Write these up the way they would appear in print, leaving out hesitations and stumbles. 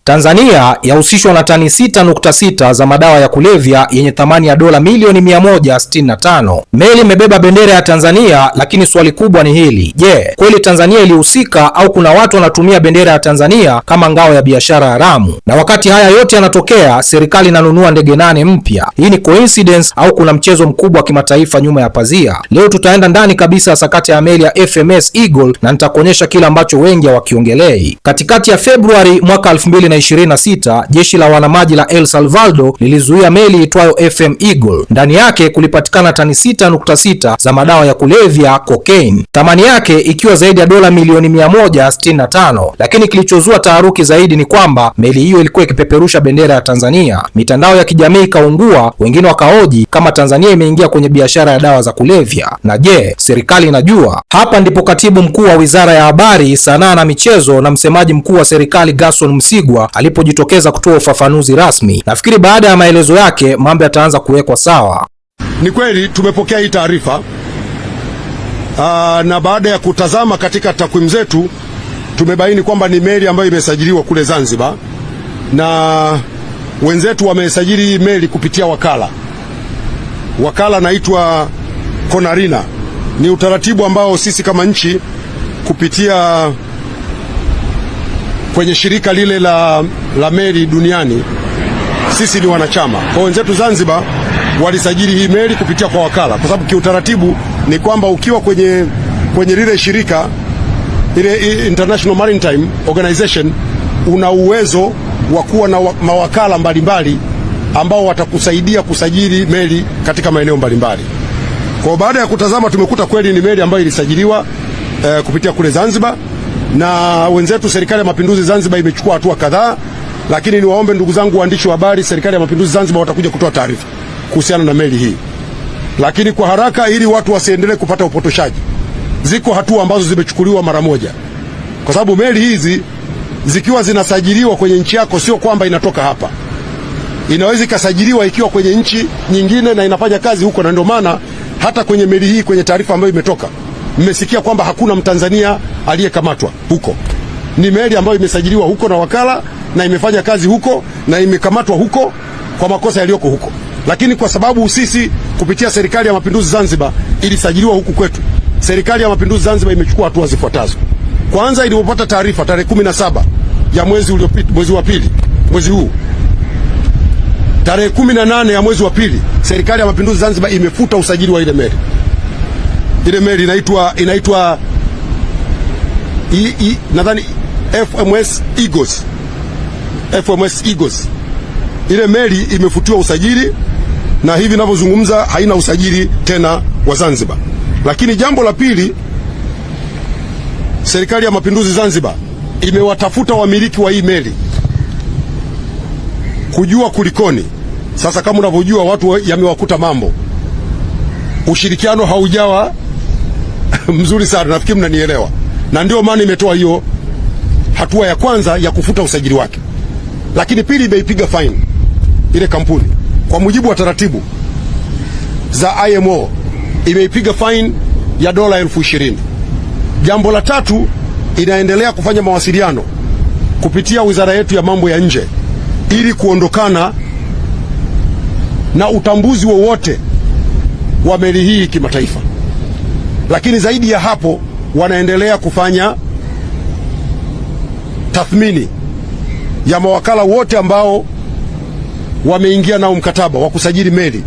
Tanzania yahusishwa na tani 6.6 za madawa ya kulevya yenye thamani ya dola milioni 165. Meli imebeba bendera ya Tanzania, lakini swali kubwa ni hili. Je, kweli Tanzania ilihusika au kuna watu wanatumia bendera ya Tanzania kama ngao ya biashara haramu? Na wakati haya yote yanatokea, serikali inanunua ndege 8 mpya. Hii ni coincidence au kuna mchezo mkubwa wa kimataifa nyuma ya pazia? Leo tutaenda ndani kabisa ya sakata ya meli ya FMS Eagle na nitakuonyesha kile ambacho wengi hawakiongelei. Katikati ya Februari mwaka 2026, jeshi la wanamaji la El Salvador lilizuia meli itwayo FM Eagle. Ndani yake kulipatikana tani 6.6 za madawa ya kulevya cocaine, thamani yake ikiwa zaidi ya dola milioni 165. Lakini kilichozua taharuki zaidi ni kwamba meli hiyo ilikuwa ikipeperusha bendera ya Tanzania. Mitandao ya kijamii ikaungua, wengine wakahoji kama Tanzania imeingia kwenye biashara ya dawa za kulevya. Na je, serikali inajua? Hapa ndipo katibu mkuu wa Wizara ya Habari, Sanaa na Michezo na msemaji mkuu wa serikali Gerson Msigwa alipojitokeza kutoa ufafanuzi rasmi. Nafikiri baada ya maelezo yake mambo yataanza kuwekwa sawa. Ni kweli tumepokea hii taarifa na baada ya kutazama katika takwimu zetu tumebaini kwamba ni meli ambayo imesajiliwa kule Zanzibar, na wenzetu wamesajili hii meli kupitia wakala naitwa Konarina. Ni utaratibu ambao sisi kama nchi kupitia kwenye shirika lile la meli duniani sisi ni wanachama. Kwa wenzetu Zanzibar walisajili hii meli kupitia kwa wakala, kwa sababu kiutaratibu ni kwamba ukiwa kwenye lile shirika ile International Maritime Organization una uwezo wa kuwa na mawakala mbalimbali ambao watakusaidia kusajili meli katika maeneo mbalimbali. Kwa baada ya kutazama tumekuta kweli ni meli ambayo ilisajiliwa kupitia kule Zanzibar, na wenzetu serikali ya Mapinduzi Zanzibar imechukua hatua kadhaa, lakini niwaombe ndugu zangu waandishi wa habari, serikali ya Mapinduzi Zanzibar watakuja kutoa taarifa kuhusiana na meli hii. Lakini kwa haraka, ili watu wasiendelee kupata upotoshaji, ziko hatua ambazo zimechukuliwa mara moja, kwa sababu meli hizi zikiwa zinasajiliwa kwenye nchi yako sio kwamba inatoka hapa, inaweza ikasajiliwa ikiwa kwenye nchi nyingine na inafanya kazi huko. Na ndio maana hata kwenye meli hii, kwenye taarifa ambayo imetoka, mmesikia kwamba hakuna Mtanzania aliyekamatwa huko. Ni meli ambayo imesajiliwa huko na wakala na imefanya kazi huko na imekamatwa huko kwa makosa yaliyoko huko. Lakini kwa sababu sisi kupitia serikali ya Mapinduzi Zanzibar ilisajiliwa huku kwetu, serikali ya Mapinduzi Zanzibar imechukua hatua zifuatazo. Kwanza, ilipopata taarifa tarehe 17 ya mwezi uliopita, mwezi huu, tarehe 18 ya mwezi wa pili, serikali ya Mapinduzi Zanzibar imefuta usajili wa ile meli. Ile meli inaitwa nadhani FMS Eagles. Ile meli imefutiwa usajili na hivi ninavyozungumza haina usajili tena wa Zanzibar. Lakini jambo la pili, serikali ya Mapinduzi Zanzibar imewatafuta wamiliki wa hii meli kujua kulikoni. Sasa kama unavyojua watu yamewakuta mambo, ushirikiano haujawa mzuri sana, nafikiri mnanielewa, na ndio maana imetoa hiyo hatua ya kwanza ya kufuta usajili wake. Lakini pili, imeipiga fine ile kampuni kwa mujibu wa taratibu za IMO, imeipiga fine ya dola 20,000. Jambo la tatu, inaendelea kufanya mawasiliano kupitia wizara yetu ya mambo ya nje ili kuondokana na utambuzi wowote wa meli hii kimataifa. Lakini zaidi ya hapo, wanaendelea kufanya tathmini ya mawakala wote ambao wameingia nao mkataba wa kusajili meli.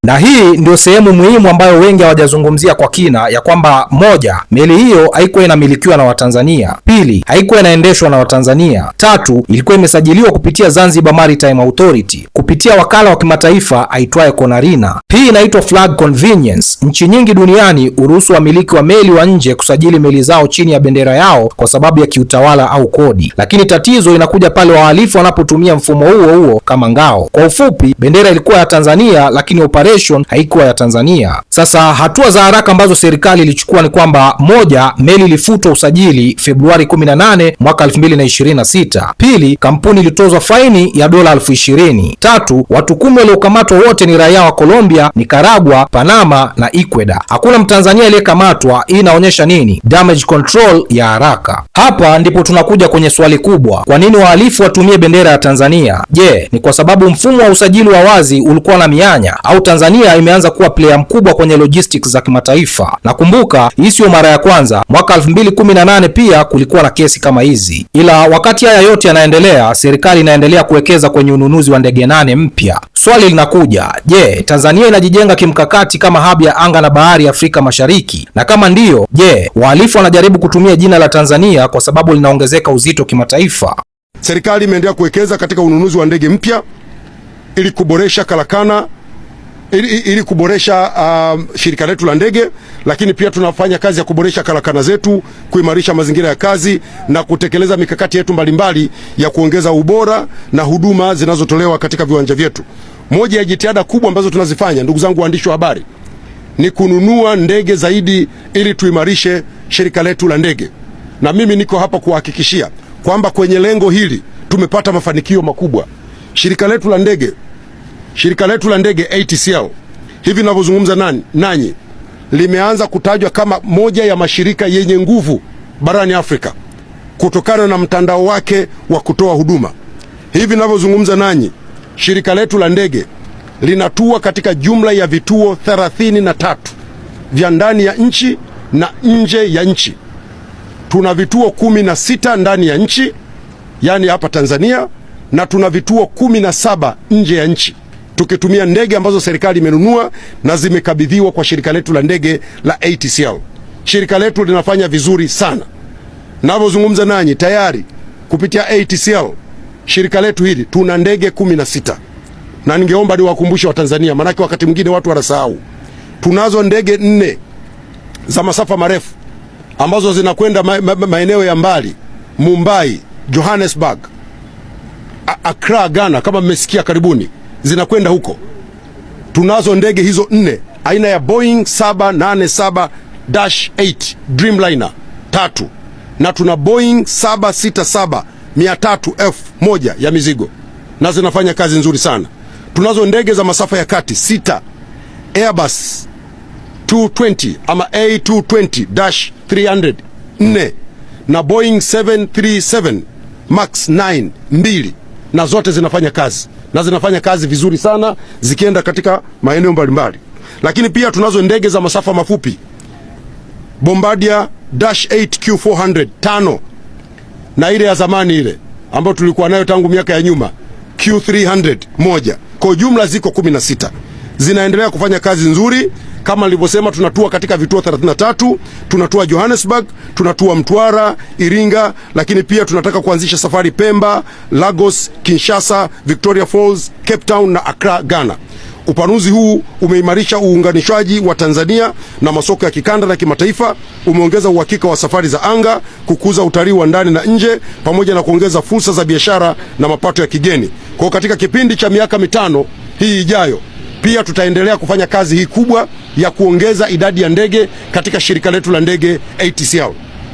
Na hii ndio sehemu muhimu ambayo wengi hawajazungumzia kwa kina, ya kwamba moja, meli hiyo haikuwa inamilikiwa na Watanzania; pili, haikuwa inaendeshwa na Watanzania; tatu, ilikuwa imesajiliwa kupitia Zanzibar Maritime Authority kupitia wakala wa kimataifa aitwaye Konarina. Hii inaitwa flag convenience. Nchi nyingi duniani uruhusu wamiliki wa meli wa nje kusajili meli zao chini ya bendera yao kwa sababu ya kiutawala au kodi, lakini tatizo inakuja pale wahalifu wanapotumia mfumo huo kama ngao. Kwa ufupi, bendera ilikuwa ya Tanzania, lakini operation Aviation haikuwa ya Tanzania. Sasa hatua za haraka ambazo serikali ilichukua ni kwamba: moja, meli ilifutwa usajili Februari 18 mwaka 2026. Pili, kampuni ilitozwa faini ya dola 20,000. Tatu, watu 10 waliokamatwa wote ni raia wa Colombia, Nicaragua, Panama na Ecuador. Hakuna Mtanzania aliyekamatwa. Hii inaonyesha nini? Damage control ya haraka. Hapa ndipo tunakuja kwenye swali kubwa. Kwa nini wahalifu watumie bendera ya Tanzania? Je, ni kwa sababu mfumo wa usajili wa wazi ulikuwa na mianya, au Tanzania imeanza kuwa player mkubwa kwenye logistics za kimataifa? Na kumbuka, hii sio mara ya kwanza. Mwaka 2018 pia kulikuwa na kesi kama hizi. Ila wakati haya yote yanaendelea, serikali inaendelea kuwekeza kwenye ununuzi wa ndege 8 mpya. Swali linakuja, je, Tanzania inajijenga kimkakati kama hub ya anga na bahari Afrika Mashariki? Na kama ndiyo, je, wahalifu wanajaribu kutumia jina la Tanzania kwa sababu linaongezeka uzito kimataifa? Serikali imeendelea kuwekeza katika ununuzi wa ndege mpya ili kuboresha karakana, ili kuboresha shirika letu la ndege, lakini pia tunafanya kazi ya kuboresha karakana zetu, kuimarisha mazingira ya kazi na kutekeleza mikakati yetu mbalimbali ya kuongeza ubora na huduma zinazotolewa katika viwanja vyetu. Moja ya jitihada kubwa ambazo tunazifanya, ndugu zangu waandishi wa habari, ni kununua ndege zaidi ili tuimarishe shirika letu la ndege. Na mimi niko hapa kuhakikishia kwamba kwenye lengo hili tumepata mafanikio makubwa. Shirika letu la ndege ATCL, hivi ninavyozungumza nanyi, limeanza kutajwa kama moja ya mashirika yenye nguvu barani Afrika kutokana na mtandao wake wa kutoa huduma. Hivi ninavyozungumza nanyi, shirika letu la ndege linatua katika jumla ya vituo 33 vya ndani ya nchi na nje ya nchi. Tuna vituo 16 ndani ya nchi, yani hapa Tanzania, na tuna vituo 17 nje ya nchi, tukitumia ndege ambazo serikali imenunua na zimekabidhiwa kwa shirika letu la ndege la ATCL. Shirika letu linafanya vizuri sana. Ninavyozungumza nanyi, tayari kupitia ATCL shirika letu hili tuna ndege 16. Na ningeomba niwakumbushe Watanzania, manake wakati mwingine watu wanasahau. Tunazo ndege 4 za masafa marefu ambazo zinakwenda maeneo ya mbali: Mumbai, Johannesburg, Accra, Ghana, kama mmesikia karibuni, zinakwenda huko. Tunazo ndege hizo 4 aina ya Boeing 787-8 Dreamliner 3, na tuna Boeing 767-300F1 ya mizigo, na zinafanya kazi nzuri sana. Tunazo ndege za masafa ya kati 6 Airbus 220 ama A220-300 4 na Boeing 737 Max 9 2, na zote zinafanya kazi, na zinafanya kazi vizuri sana zikienda katika maeneo mbalimbali. Lakini pia tunazo ndege za masafa mafupi Bombardier -8 Q400 5, na ile ya zamani ile ambayo tulikuwa nayo tangu miaka ya nyuma Q300 1. Kwa jumla ziko 16, zinaendelea kufanya kazi nzuri. Kama nilivyosema, tunatua katika vituo 33, tunatua Johannesburg, tunatua Mtwara, Iringa, lakini pia tunataka kuanzisha safari Pemba, Lagos, Kinshasa, Victoria Falls, Cape Town na Accra, Ghana. Upanuzi huu umeimarisha uunganishwaji wa Tanzania na masoko ya kikanda na kimataifa, umeongeza uhakika wa safari za anga, kukuza utalii wa ndani na nje, pamoja na kuongeza fursa za biashara na mapato ya kigeni. Kwa katika kipindi cha miaka 5 hii ijayo, pia tutaendelea kufanya kazi hii kubwa ya kuongeza idadi ya ndege katika shirika letu la ndege ATCL.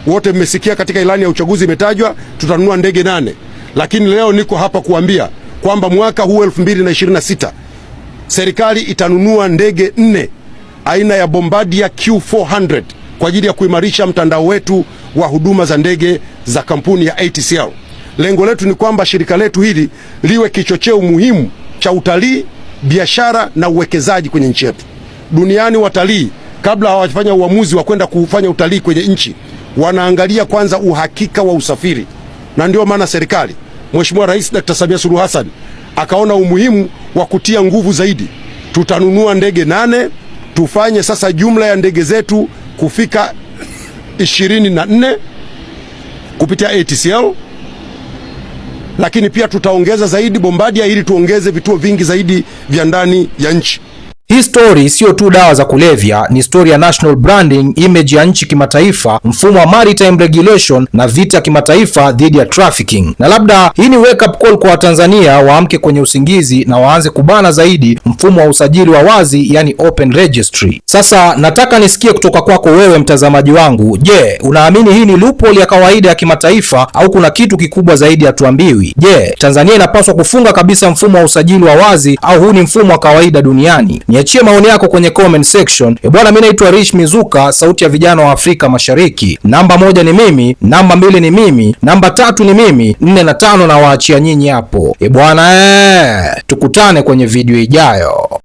Wote mmesikia katika ilani ya uchaguzi imetajwa tutanunua ndege 8, lakini leo niko hapa kuambia kwamba mwaka huu 2026 serikali itanunua ndege 4 aina ya Bombardier Q400 kwa ajili ya kuimarisha mtandao wetu wa huduma za ndege za kampuni ya ATCL. Lengo letu ni kwamba shirika letu hili liwe kichocheo muhimu cha utalii, biashara na uwekezaji kwenye nchi yetu. Duniani watalii kabla hawajafanya uamuzi wa kwenda kufanya utalii kwenye nchi, wanaangalia kwanza uhakika wa usafiri. Na ndio maana serikali, Mheshimiwa Rais Dr. Samia Suluhu Hassan akaona umuhimu wa kutia nguvu zaidi. Tutanunua ndege 8, tufanye sasa jumla ya ndege zetu kufika 24 kupitia ATCL, lakini pia tutaongeza zaidi Bombardier ili tuongeze vituo vingi zaidi vya ndani ya nchi. Hii story sio tu dawa za kulevya, ni story ya national branding, image ya nchi kimataifa, mfumo wa maritime regulation na vita ya kimataifa dhidi ya trafficking. Na labda hii ni wake up call kwa Watanzania waamke kwenye usingizi na waanze kubana zaidi mfumo wa usajili wa wazi, yani open registry. Sasa nataka nisikie kutoka kwako wewe mtazamaji wangu. Je, unaamini hii ni loophole ya kawaida ya kimataifa au kuna kitu kikubwa zaidi hatuambiwi? Je, Tanzania inapaswa kufunga kabisa mfumo wa usajili wa wazi au huu ni mfumo wa kawaida duniani? Niachie maoni yako kwenye comment section. Bwana, mimi naitwa Rich Mizuka, sauti ya vijana wa Afrika Mashariki. Namba 1 ni mimi, namba 2 ni mimi, namba 3 ni mimi, 4 na 5 na waachia nyinyi hapo. Bwana, tukutane kwenye video ijayo.